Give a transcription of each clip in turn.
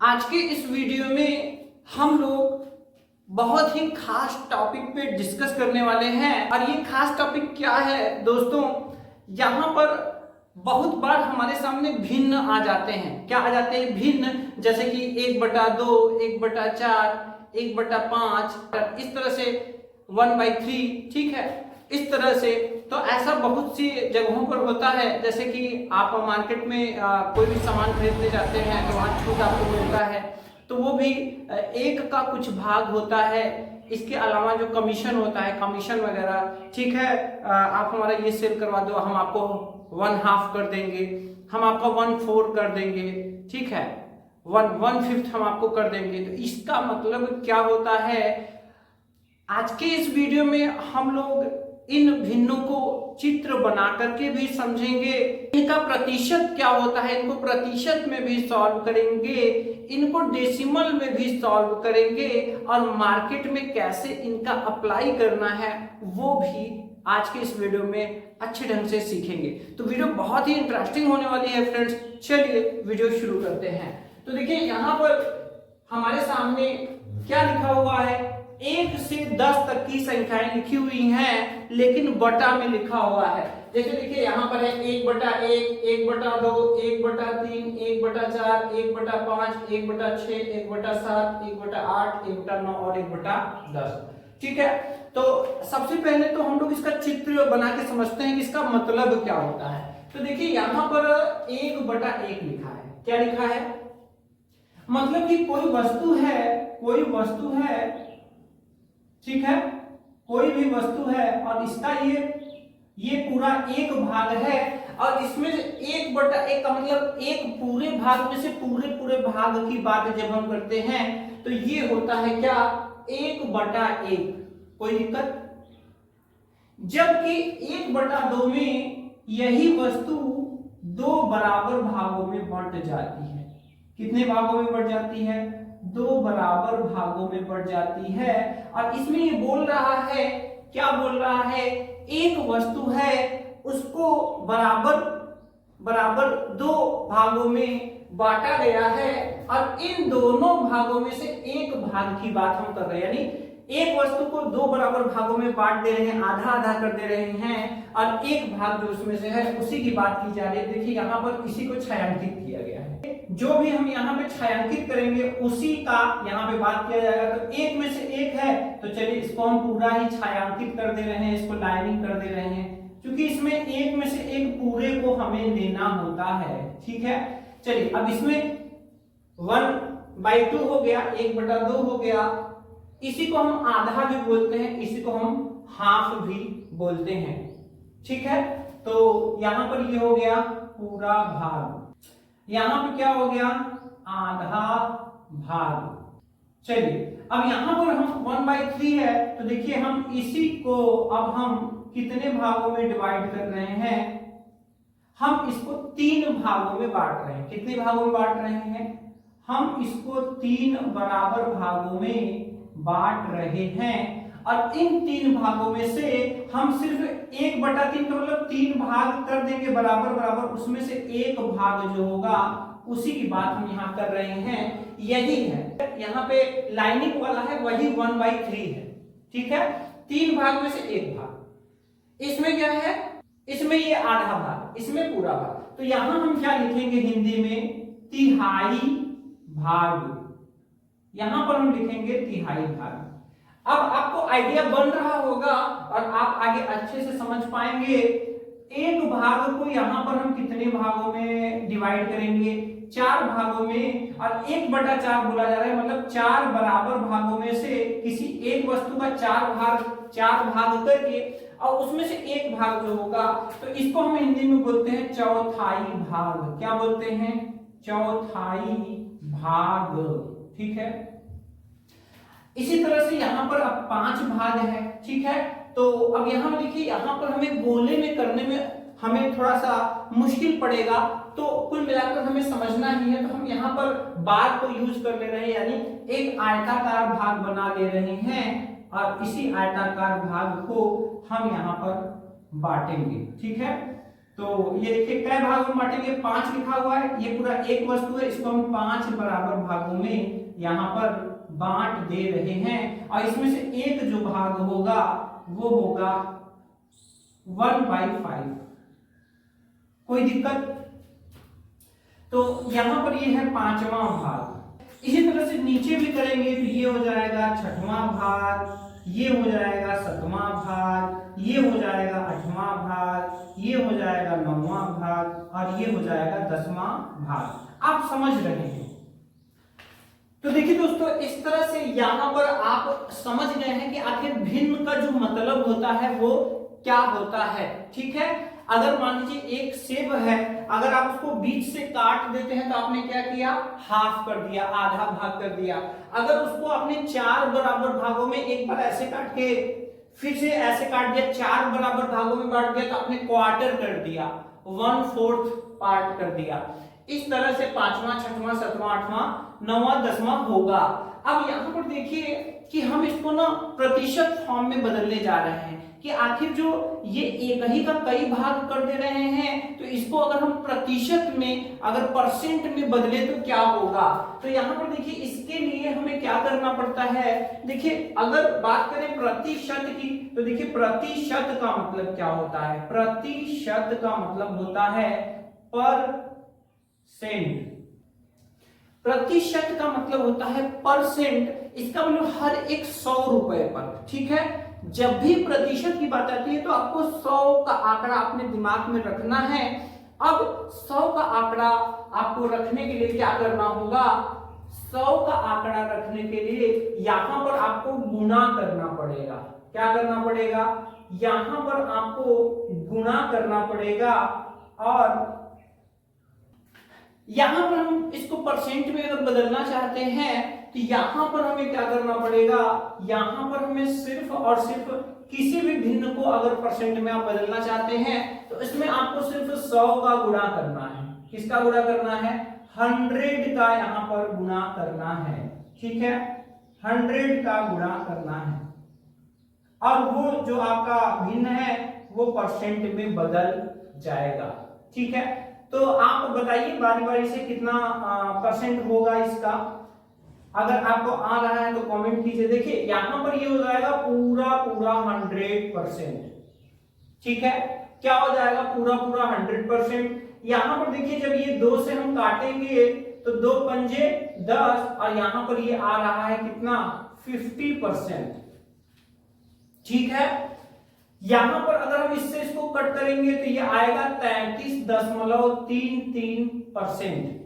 आज के इस वीडियो में हम लोग बहुत ही खास टॉपिक पे डिस्कस करने वाले हैं। और ये खास टॉपिक क्या है दोस्तों, यहाँ पर बहुत बार हमारे सामने भिन्न आ जाते हैं। क्या आ जाते हैं? भिन्न। जैसे कि 1/2, 1/4, 1/5, इस तरह से 1/3। ठीक है, इस तरह से। तो ऐसा बहुत सी जगहों पर होता है। जैसे कि आप मार्केट में कोई भी सामान खरीदने जाते हैं तो वहाँ छूट आपको मिलता है, तो वो भी एक का कुछ भाग होता है। इसके अलावा जो कमीशन होता है, कमीशन वगैरह, ठीक है, आप हमारा ये सेल करवा दो, हम आपको 1/2 कर देंगे, हम आपका 1/4 कर देंगे, ठीक है, 1/5 हम आपको कर देंगे। तो इसका मतलब क्या होता है, आज के इस वीडियो में हम लोग इन भिन्नों को चित्र बना करके भी समझेंगे। इनका प्रतिशत क्या होता है, इनको प्रतिशत में भी सॉल्व करेंगे, इनको डेसिमल में भी सॉल्व करेंगे, और मार्केट में कैसे इनका अप्लाई करना है वो भी आज के इस वीडियो में अच्छे ढंग से सीखेंगे। तो वीडियो बहुत ही इंटरेस्टिंग होने वाली है फ्रेंड्स। चलिए वीडियो शुरू करते हैं। तो देखिए यहाँ पर हमारे सामने क्या लिखा हुआ है, 1 से 10 तक की संख्याएं लिखी हुई हैं, लेकिन बटा में लिखा हुआ है। जैसे देखिए यहाँ पर है 1/1, 1/2, 1/3, 1/4, 1/5, 1/6, 1/7, 1/8, 1/9 और 1/10। ठीक है, तो सबसे पहले तो हम लोग इसका चित्र बना के समझते हैं कि इसका मतलब क्या होता है। तो देखिए यहाँ पर 1/1 लिखा है। क्या लिखा है? मतलब कि कोई वस्तु है, ठीक है, कोई भी वस्तु है और इसका ये पूरा एक भाग है, और इसमें से 1/1 का मतलब एक पूरे भाग में से पूरे भाग की बात जब हम करते हैं तो ये होता है क्या, 1/1। कोई दिक्कत? जबकि 1/2 में यही वस्तु 2 बराबर भागों में बंट जाती है। कितने भागों में बंट जाती है? 2 बराबर भागों में बढ़ जाती है। और इसमें ये बोल रहा है, क्या बोल रहा है, एक वस्तु है उसको बराबर 2 भागों में बांटा गया है, और इन दोनों भागों में से एक भाग की बात हम कर रहे हैं। यानी एक वस्तु को 2 बराबर भागों में बांट दे रहे हैं, आधा आधा कर दे रहे हैं, और एक भाग जो उसमें से है उसी की बात की जा रही है। देखिए यहाँ पर इसी को छायांकित किया गया है। जो भी हम यहाँ पे छायांकित करेंगे उसी का यहाँ पे बात किया जाएगा। तो एक में से एक है, तो चलिए इसको हम पूरा ही छायांकित कर दे रहे हैं, इसको लाइनिंग कर दे रहे हैं, क्योंकि इसमें एक में से एक पूरे को हमें लेना होता है। ठीक है, चलिए अब इसमें 1/2 हो गया, 1/2 हो गया। इसी को हम आधा भी बोलते हैं, इसी को हम हाफ भी बोलते हैं। ठीक है, तो यहां पर ये हो गया पूरा भाग, यहां पे क्या हो गया, आधा भाग। चलिए अब यहां पर हम 1/3 है, तो देखिए हम इसी को अब हम कितने भागों में डिवाइड कर रहे हैं, हम इसको 3 भागों में बांट रहे हैं। कितने भागों में बांट रहे हैं? हम इसको 3 बराबर भागों में बांट रहे हैं, और इन 3 भागों में से हम सिर्फ 1/3 का मतलब 3 भाग कर देंगे बराबर बराबर, उसमें से एक भाग जो होगा उसी की बात हम यहाँ कर रहे हैं। यही है, यहाँ पे लाइनिंग वाला है वही 1/3 है। ठीक है, 3 भाग में से एक भाग। इसमें क्या है, इसमें ये आधा भाग, इसमें पूरा भाग। तो यहां हम क्या लिखेंगे हिंदी में, तिहाई भाग। यहां पर हम लिखेंगे तिहाई भाग। अब आपको आइडिया बन रहा होगा और आप आगे अच्छे से समझ पाएंगे। एक भाग को यहां पर हम कितने भागों में डिवाइड करेंगे? 4 भागों में, और 1/4 बोला जा रहा है, मतलब 4 बराबर भागों में से किसी एक वस्तु का 4 भाग करके, और उसमें से एक भाग जो होगा तो इसको हम हिंदी में बोलते हैं चौथाई भाग। क्या बोलते हैं? चौथाई भाग। ठीक है, इसी तरह से यहां पर अब 5 भाग है। ठीक है, तो अब यहां देखिए, यहां पर हमें गोले में करने में हमें थोड़ा सा मुश्किल पड़ेगा, तो कुल मिलाकर हमें समझना ही है। तो हम यहाँ पर बार को यूज कर ले रहे हैं, यानी एक आयताकार भाग बना ले रहे हैं, और इसी आयताकार भाग को हम यहाँ पर बांटेंगे। ठीक है, तो ये देखिए कै भागों में बांटेंगे, 5 लिखा हुआ है, ये पूरा एक वस्तु है, इसको हम 5 बराबर भागों में यहाँ पर बांट दे रहे हैं और इसमें से एक जो भाग होगा वो होगा 1/5। कोई दिक्कत? तो यहां पर ये है 5वां भाग। इसी तरह से नीचे भी करेंगे तो ये हो जाएगा 6वां भाग, ये हो जाएगा 7वां भाग, ये हो जाएगा 8वां भाग, ये हो जाएगा 9वां भाग और ये हो जाएगा 10वां भाग। आप समझ रहे हैं? तो देखिए दोस्तों, इस तरह से यहां पर आप समझ गए हैं कि आखिर भिन्न का जो मतलब होता है वो क्या होता है। ठीक है, अगर मान लीजिए एक सेब है, अगर आप उसको बीच से काट देते हैं तो आपने क्या किया, हाफ कर दिया, आधा भाग कर दिया। अगर उसको आपने 4 बराबर भागों में एक बार ऐसे काट के फिर से ऐसे काट दिया, 4 बराबर भागों में बांट दिया, तो आपने क्वार्टर कर दिया, 1/4 पार्ट कर दिया। इस तरह से 5वां, 6वां, 7वां, 8वां, 9वां, 10वां होगा। अब यहाँ पर देखिए कि हम इसको ना प्रतिशत फॉर्म में बदलने जा रहे हैं कि आखिर जो ये एक ही का कई भाग कर दे रहे हैं, तो इसको अगर हम प्रतिशत में, अगर परसेंट में बदले तो क्या होगा। तो यहाँ पर देखिए इसके लिए हमें क्या करना पड़ता है। देखिए अगर बात करें प्रतिशत की, तो देखिए प्रतिशत का मतलब क्या होता है, प्रतिशत का मतलब होता है परसेंट। प्रतिशत का मतलब होता है परसेंट, इसका मतलब हर एक 100 रुपए पर। ठीक है, जब भी प्रतिशत की बात आती है तो आपको 100 का आंकड़ा अपने दिमाग में रखना है। अब 100 का आंकड़ा आपको रखने के लिए क्या करना होगा, 100 का आंकड़ा रखने के लिए यहां पर आपको गुणा करना पड़ेगा। क्या करना पड़ेगा, यहां पर आपको गुणा करना पड़ेगा और यहां पर हम इसको परसेंट में अगर बदलना चाहते हैं तो यहां पर हमें क्या करना पड़ेगा, यहां पर हमें सिर्फ और सिर्फ किसी भी भिन्न को अगर परसेंट में आप बदलना चाहते हैं तो इसमें आपको सिर्फ 100 का गुणा करना है। किसका गुणा करना है, 100 का यहां पर गुणा करना है। ठीक है, 100 का गुणा करना है और वो जो आपका भिन्न है वो परसेंट में बदल जाएगा। ठीक है, तो आप बताइए बारी बारी से कितना परसेंट होगा इसका। अगर आपको आ रहा है तो कमेंट कीजिए। देखिए यहां पर ये हो जाएगा पूरा 100%। ठीक है, क्या हो जाएगा, पूरा 100%। यहां पर देखिए जब ये 2 से हम काटेंगे तो 2 पंजे 10 और यहां पर ये आ रहा है कितना, 50%। ठीक है, यहां पर अगर हम इससे इसको कट करेंगे तो ये आएगा 33.33%।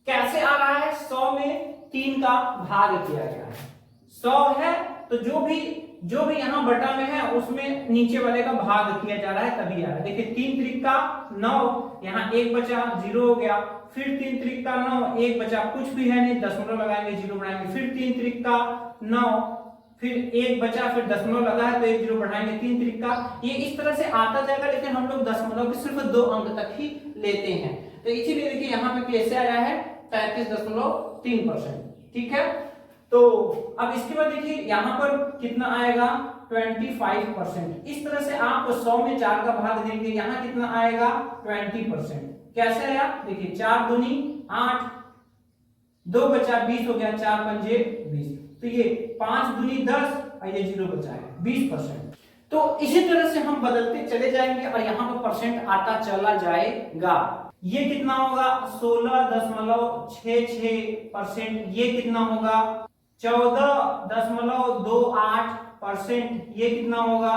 कैसे आ रहा है, 100 में 3 का भाग किया गया है। 100 है तो जो भी यहां बटा में है उसमें नीचे वाले का भाग किया जा रहा है, तभी आ रहा है। देखिए 3 त्रिक का 9, यहाँ 1 बचा, 0 हो गया, फिर 3 त्रिक का 9, 1 बचा, कुछ भी है नहीं, दशमलव लगाएंगे, 0 बनाएंगे, फिर 3 त्रिक का 9, फिर 1 बचा, फिर दशमलव लगा है तो 1 0 बढ़ाएंगे, 3 त्रिक का, ये इस तरह से आता जाएगा। लेकिन हम लोग दशमलव के सिर्फ 2 अंक तक ही लेते हैं, तो इसीलिए देखिए यहाँ पे कैसे आया है 33.3%। ठीक है, तो अब इसके बाद देखिए यहां पर कितना आएगा, 25%। इस तरह से आप 100 में 4 का भाग देंगे, यहां कितना आएगा, 20%। कैसे आया, देखिए 4 दूनी 8, 2 बचा, 20 हो गया, 4 पंजे 20, तो ये 5 दूनी 10 और ये 0 बचा है, 20%। तो इसी तरह से हम बदलते चले जाएंगे और यहाँ पर परसेंट आता चला जाएगा। ये कितना होगा, 16.66%। ये कितना होगा, 14.28%। ये कितना होगा,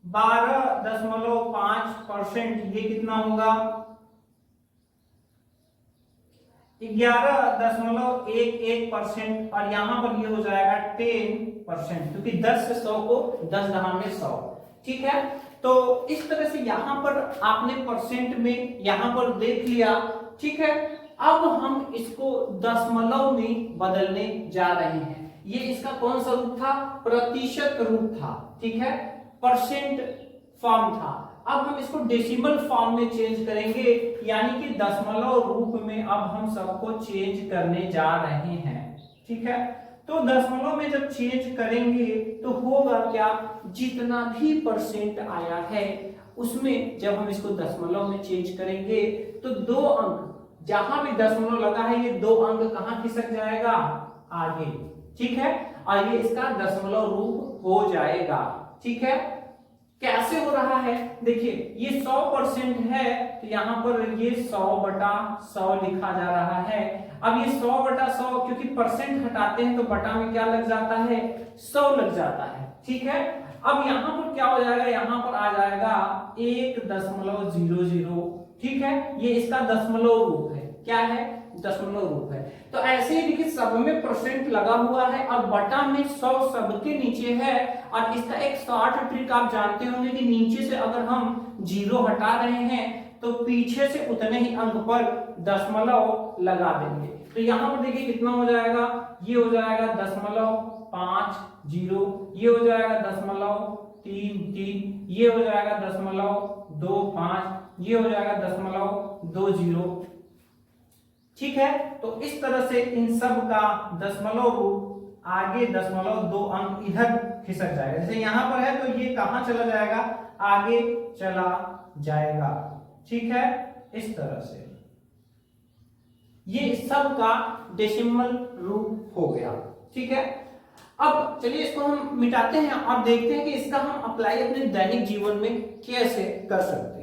12.5%। ये कितना होगा, 11.11% और यहां पर ये हो जाएगा 10%, क्योंकि 10 से 100 को 10 दहां में 100। ठीक है, तो इस तरह से यहां पर आपने परसेंट में यहां पर देख लिया। ठीक है, अब हम इसको दशमलव में बदलने जा रहे हैं। ये इसका कौन सा रूप था, प्रतिशत रूप था। ठीक है, परसेंट फॉर्म था। अब हम इसको डेसिमल फॉर्म में चेंज करेंगे, यानी कि दशमलव रूप में अब हम सबको चेंज करने जा रहे हैं। ठीक है, तो दशमलव में जब चेंज करेंगे तो होगा क्या, जितना भी परसेंट आया है उसमें जब हम इसको दशमलव में चेंज करेंगे तो 2 अंक, जहां भी दशमलव लगा है ये 2 अंक कहां खिसक जाएगा, आगे। ठीक है, और ये इसका दशमलव रूप हो जाएगा। ठीक है, कैसे हो रहा है, देखिए ये 100% है तो यहाँ पर ये 100/100 लिखा जा रहा है। अब ये 100/100 क्योंकि परसेंट हटाते हैं तो बटा में क्या लग जाता है, 100 लग जाता है। ठीक है, अब यहाँ पर क्या हो जाएगा, यहाँ पर आ जाएगा 1.00। ठीक है, ये इसका दशमलव रूप है, क्या है, दशमलव रूप है। तो ऐसे ही देखिए सब में परसेंट लगा हुआ है और बटा में 100 सबके नीचे है। और इसका एक शॉर्ट ट्रिक आप जानते होंगे कि नीचे से अगर हम 0 हटा रहे हैं तो पीछे से उतने ही अंक पर दशमलव लगा देंगे। तो यहाँ पर देखिए कितना हो जाएगा, ये हो जाएगा 0.50, ये हो जाएगा 0.33, ये हो जाएगा 0.25, ये हो जाएगा 0.20। ठीक है, तो इस तरह से इन सब का दशमलव रूप आगे 0.2 अंक इधर खिसक जाएगा। जैसे यहां पर है तो ये कहां चला जाएगा, आगे चला जाएगा। ठीक है, इस तरह से ये सब का डेसिमल रूप हो गया। ठीक है, अब चलिए इसको हम मिटाते हैं और देखते हैं कि इसका हम अप्लाई अपने दैनिक जीवन में कैसे कर सकते हैं।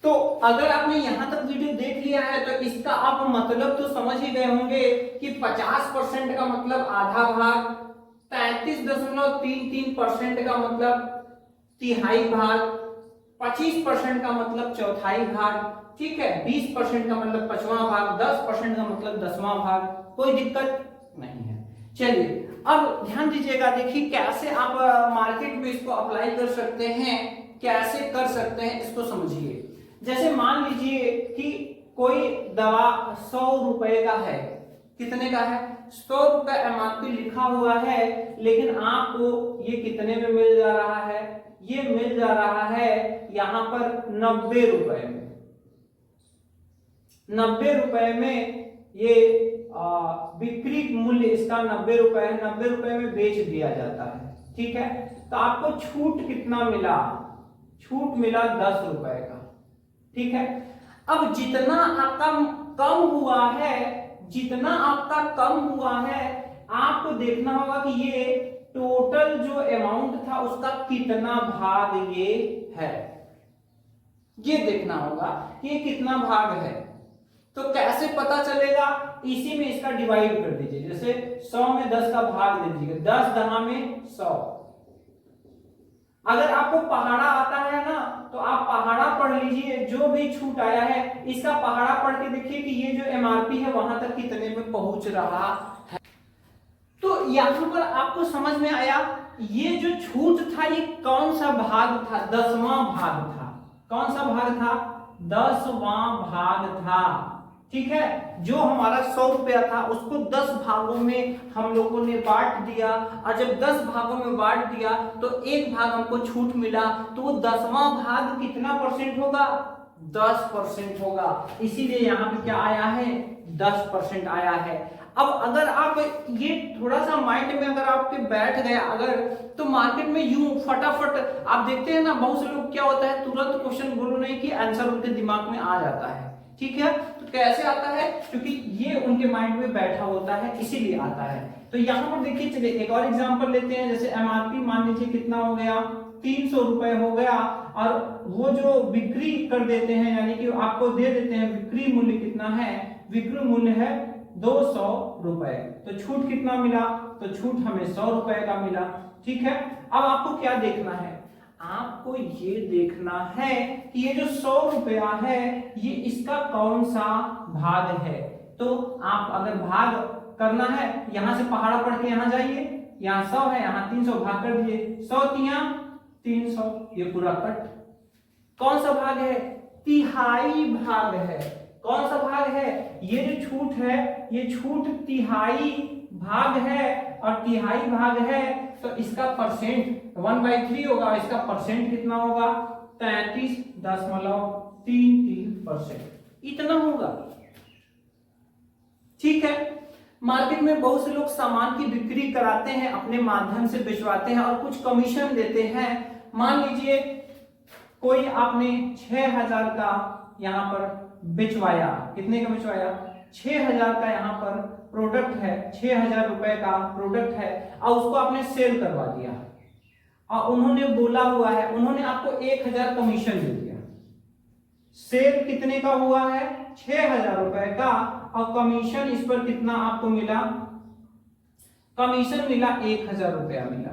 तो अगर आपने यहां तक वीडियो देख लिया है तो इसका आप मतलब तो समझ ही गए होंगे कि 50% का मतलब आधा भाग, 33.33% का मतलब तिहाई भाग, 25% का मतलब चौथाई भाग। ठीक है, 20% का मतलब 5वां भाग, 10% का मतलब 10वां भाग। कोई दिक्कत नहीं है। चलिए अब ध्यान दीजिएगा, देखिए कैसे आप मार्केट में इसको अप्लाई कर सकते हैं, कैसे कर सकते हैं इसको समझिए। जैसे मान लीजिए कि कोई दवा 100 रुपए का है, कितने का है, 100 रुपए एमआरपी लिखा हुआ है, लेकिन आपको ये कितने में मिल जा रहा है, ये मिल जा रहा है यहां पर 90 रुपए में। 90 रुपए में ये बिक्री मूल्य इसका 90 रुपए है, 90 रुपए में बेच दिया जाता है। ठीक है, तो आपको छूट कितना मिला, छूट मिला 10 रुपए का। ठीक है, अब जितना आपका कम हुआ है, जितना आपका कम हुआ है, आपको देखना होगा कि ये टोटल जो अमाउंट था उसका कितना भाग ये है, ये देखना होगा कि ये कितना भाग है। तो कैसे पता चलेगा, इसी में इसका डिवाइड कर दीजिए। जैसे 100 में 10 का भाग दे दीजिए, 10 10 में 100। अगर आपको पहाड़ा आता है ना तो आप पहाड़ा पढ़ लीजिए, जो भी छूट आया है इसका पहाड़ा पढ़ के देखिए कि ये जो एमआरपी है वहां तक कितने में पहुंच रहा है। तो यहां पर आपको समझ में आया ये जो छूट था ये कौन सा भाग था, 10वां भाग था। कौन सा भाग था, 10वां भाग था। ठीक है, जो हमारा 100 रुपया था उसको 10 भागों में हम लोगों ने बांट दिया, और जब 10 भागों में बांट दिया तो एक भाग हमको छूट मिला, तो वो 10वां भाग कितना परसेंट होगा, 10% होगा। इसीलिए यहाँ पे क्या आया है, 10% आया है। अब अगर आप ये थोड़ा सा माइंड में अगर आपके बैठ गया अगर, तो मार्केट में यूं फटाफट आप देखते हैं ना, बहुत से लोग क्या होता है तुरंत क्वेश्चन बोलो नहीं कि आंसर उनके दिमाग में आ जाता है। ठीक है, तो कैसे आता है, क्योंकि ये उनके माइंड में बैठा होता है इसीलिए आता है। तो यहाँ पर देखिए, चलिए एक और एग्जांपल लेते हैं। जैसे एमआरपी मान लीजिए कितना हो गया, 300 रुपए हो गया, और वो जो बिक्री कर देते हैं यानी कि आपको दे देते हैं, बिक्री मूल्य कितना है, बिक्री मूल्य है 200 रुपए। तो छूट कितना मिला, तो छूट हमें 100 रुपए का मिला। ठीक है, अब आपको क्या देखना है, आपको ये देखना है कि ये जो 100 रुपया है ये इसका कौन सा भाग है। तो आप अगर भाग करना है, यहां से पहाड़ा पढ़ के यहां जाइए, यहाँ 100 है, यहाँ 300 भाग कर दीजिए, 100 तिया 300, ये पूरा कट। कौन सा भाग है, तिहाई भाग है। कौन सा भाग है, ये जो छूट है ये छूट तिहाई भाग है, और तिहाई भाग है तो इसका परसेंट 1/3 होगा, इसका परसेंट कितना होगा, 33.33%, इतना होगा। ठीक है, मार्केट में बहुत से लोग सामान की बिक्री कराते हैं, अपने माध्यम से बेचवाते हैं और कुछ कमीशन देते हैं। मान लीजिए कोई आपने 6000 का यहाँ पर बेचवाया, कितने का बेचवाया, 6000 का यहाँ पर प्रोडक्ट है, 6000 रुपए का प्रोडक्ट है और उसको आपने सेल करवा दिया और उन्होंने बोला हुआ है, उन्होंने आपको 1000 कमीशन दे दिया। सेल कितने का हुआ है, 6000 रुपए का, और कमीशन इस पर कितना आपको मिला, कमीशन मिला 1000 रुपया मिला।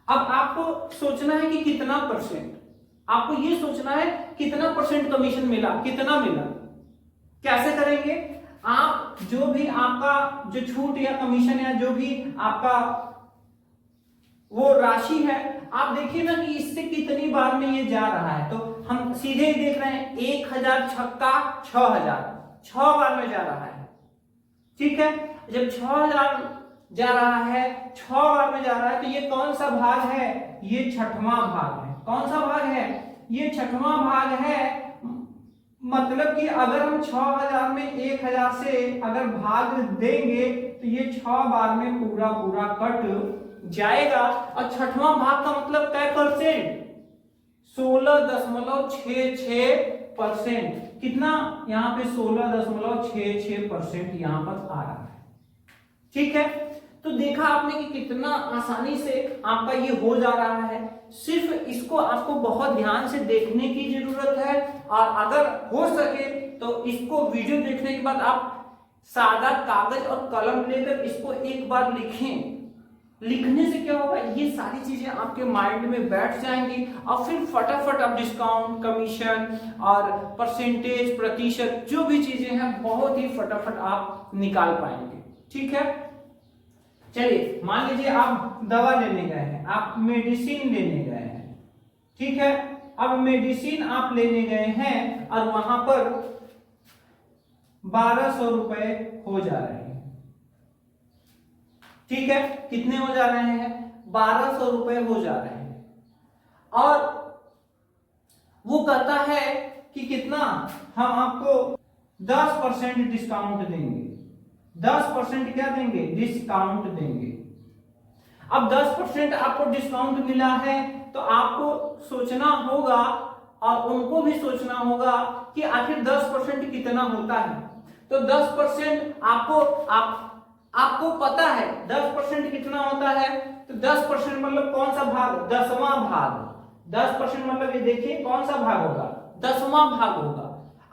अब आपको सोचना है कि कितना परसेंट, आपको ये सोचना है कितना परसेंट कमीशन मिला, कितना मिला। कैसे करेंगे, आप जो भी आपका जो छूट या कमीशन या जो भी आपका वो राशि है, आप देखिए ना कि इससे कितनी बार में ये जा रहा है। तो हम सीधे ही देख रहे हैं 1000 छक्का 6000, 6 बार में जा रहा है। ठीक है, जब 6000 जा रहा है, 6 बार में जा रहा है, तो ये कौन सा भाग है, ये छठवां भाग है। कौन सा भाग है, ये छठवां भाग है। मतलब कि अगर हम 6000 में 1000 से अगर भाग देंगे तो ये 6 बार में पूरा पूरा कट जाएगा। और छठवां भाग का मतलब क्या परसेंट, 16.66%। कितना यहाँ पे 16.66% यहाँ पर आ रहा है। ठीक है, तो देखा आपने कि कितना आसानी से आपका ये हो जा रहा है। सिर्फ इसको आपको बहुत ध्यान से देखने की जरूरत है, और अगर हो सके तो इसको वीडियो देखने के बाद आप सादा कागज और कलम लेकर इसको एक बार लिखें। लिखने से क्या होगा, ये सारी चीजें आपके माइंड में बैठ जाएंगी और फिर फटाफट आप डिस्काउंट, कमीशन और परसेंटेज, प्रतिशत, जो भी चीजें हैं बहुत ही फटाफट आप निकाल पाएंगे। ठीक है, चलिए मान लीजिए आप दवा लेने गए हैं, आप मेडिसिन लेने गए हैं। ठीक है, अब मेडिसिन आप लेने गए हैं और वहां पर 1200 रुपए हो जा रहे हैं। ठीक है, कितने हो जा रहे हैं, 1200 रुपए हो जा रहे हैं। और वो कहता है कि कितना, हम आपको 10% डिस्काउंट देंगे। 10% क्या देंगे, डिस्काउंट देंगे। अब 10% आपको डिस्काउंट मिला है तो आपको सोचना होगा और उनको भी सोचना होगा कि आखिर 10% कितना होता है। तो 10% आपको पता है 10% कितना होता है। तो 10% मतलब कौन सा भाग, 10वां भाग। 10% मतलब ये देखिए कौन सा भाग होगा, 10वां भाग होगा।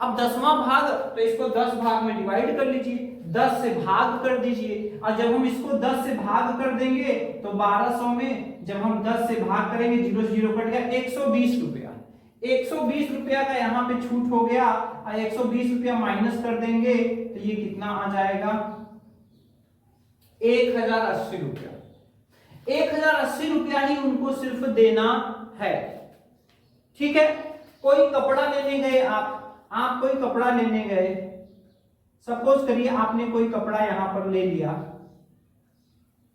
अब 10वां भाग, तो इसको 10 भाग में डिवाइड कर लीजिए, 10 से भाग कर दीजिए। और जब हम इसको 10 से भाग कर देंगे तो 1200 में जब हम 10 से भाग करेंगे, 0 से 0 कट गया, 120 रुपया। 120 रुपया का यहाँ पे छूट हो गया और 120 रुपया माइनस कर देंगे तो ये कितना आ जाएगा, 1080 रुपया। 1080 रुपया ही उनको सिर्फ देना है। ठीक है, कोई कपड़ा लेने गए, आप कोई कपड़ा लेने गए, सपोज करिए आपने कोई कपड़ा यहां पर ले लिया।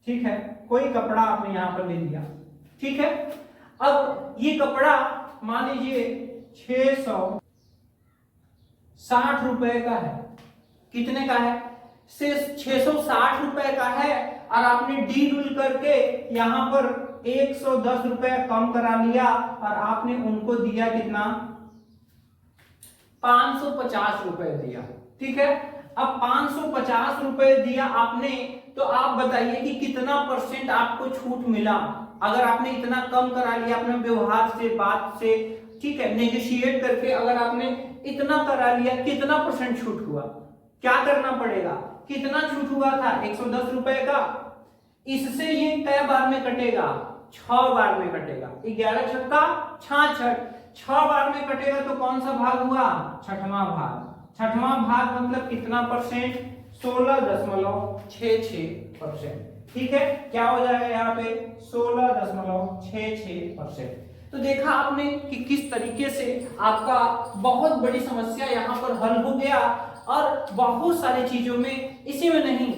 ठीक है, कोई कपड़ा आपने यहां पर ले लिया। ठीक है, अब ये कपड़ा मान लीजिए 660 रुपए का है। कितने का है, 660 रुपए का है। और आपने डील करके यहां पर 110 रुपए कम करा लिया और आपने उनको दिया कितना, 550 रुपए दिया। ठीक है, अब 550 रुपए दिया आपने, तो आप बताइए कि कितना परसेंट आपको छूट मिला। अगर आपने इतना कम करा लिया अपने व्यवहार से, बात से, ठीक है, नेगोशिएट करके अगर आपने इतना करा लिया, कितना परसेंट छूट हुआ, क्या करना पड़ेगा, कितना छूट हुआ था, 110 रुपए का। इससे ये कई बार में कटेगा, 6 बार में कटेगा। 11 छक्का 66, 6 बार में कटेगा तो कौन सा भाग हुआ, छठवां भाग। छठवां भाग मतलब कितना परसेंट, 16.66%। ठीक है, क्या हो जाएगा यहाँ पे, 16.66%। तो देखा आपने कि किस तरीके से आपका बहुत बड़ी समस्या यहाँ पर हल हो गया। और बहुत सारी चीजों में, इसी में नहीं,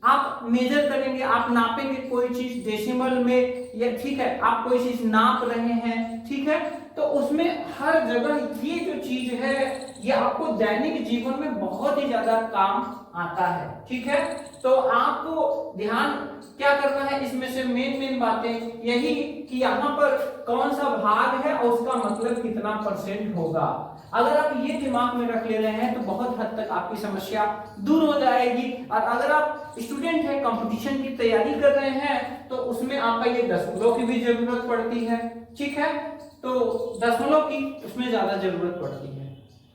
आप मेजर करेंगे, आप नापेंगे कोई चीज डेसिमल में, या ठीक है आप कोई चीज नाप रहे हैं, ठीक है, तो उसमें हर जगह ये जो चीज है ये आपको दैनिक जीवन में बहुत ही ज्यादा काम आता है। ठीक है, तो आपको ध्यान क्या करना है, इसमें से मेन बातें यही कि यहाँ पर कौन सा भाग है और उसका मतलब कितना % होगा। अगर आप ये दिमाग में रख ले रहे हैं तो बहुत हद तक आपकी समस्या दूर हो जाएगी। और अगर आप स्टूडेंट हैं, कंपटीशन की तैयारी कर रहे हैं, तो उसमें आपका ये दशमलव की भी जरूरत पड़ती है, ठीक है, तो दशमलव की उसमें ज्यादा जरूरत पड़ती है।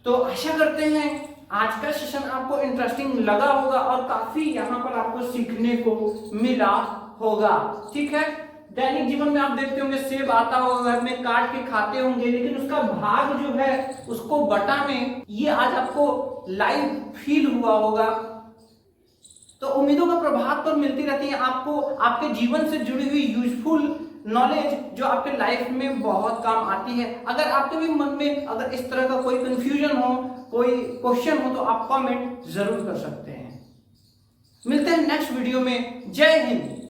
तो आशा करते हैं आज का सेशन आपको इंटरेस्टिंग लगा होगा और काफी यहाँ पर आपको सीखने को मिला होगा, ठीक है। दैनिक जीवन में आप देखते होंगे सेब आता होगा, घर में काट के खाते होंगे, लेकिन उसका भाग जो है उसको बटा में, ये आज आपको लाइव फील हुआ होगा। तो उम्मीदों का प्रभात पर मिलती रहती है आपको आपके जीवन से जुड़ी हुई यूजफुल नॉलेज जो आपके लाइफ में बहुत काम आती है। अगर आपके भी मन में अगर इस तरह का कोई कंफ्यूजन हो, कोई क्वेश्चन हो, तो आप कमेंट जरूर कर सकते हैं। मिलते हैं नेक्स्ट वीडियो में। जय हिंद।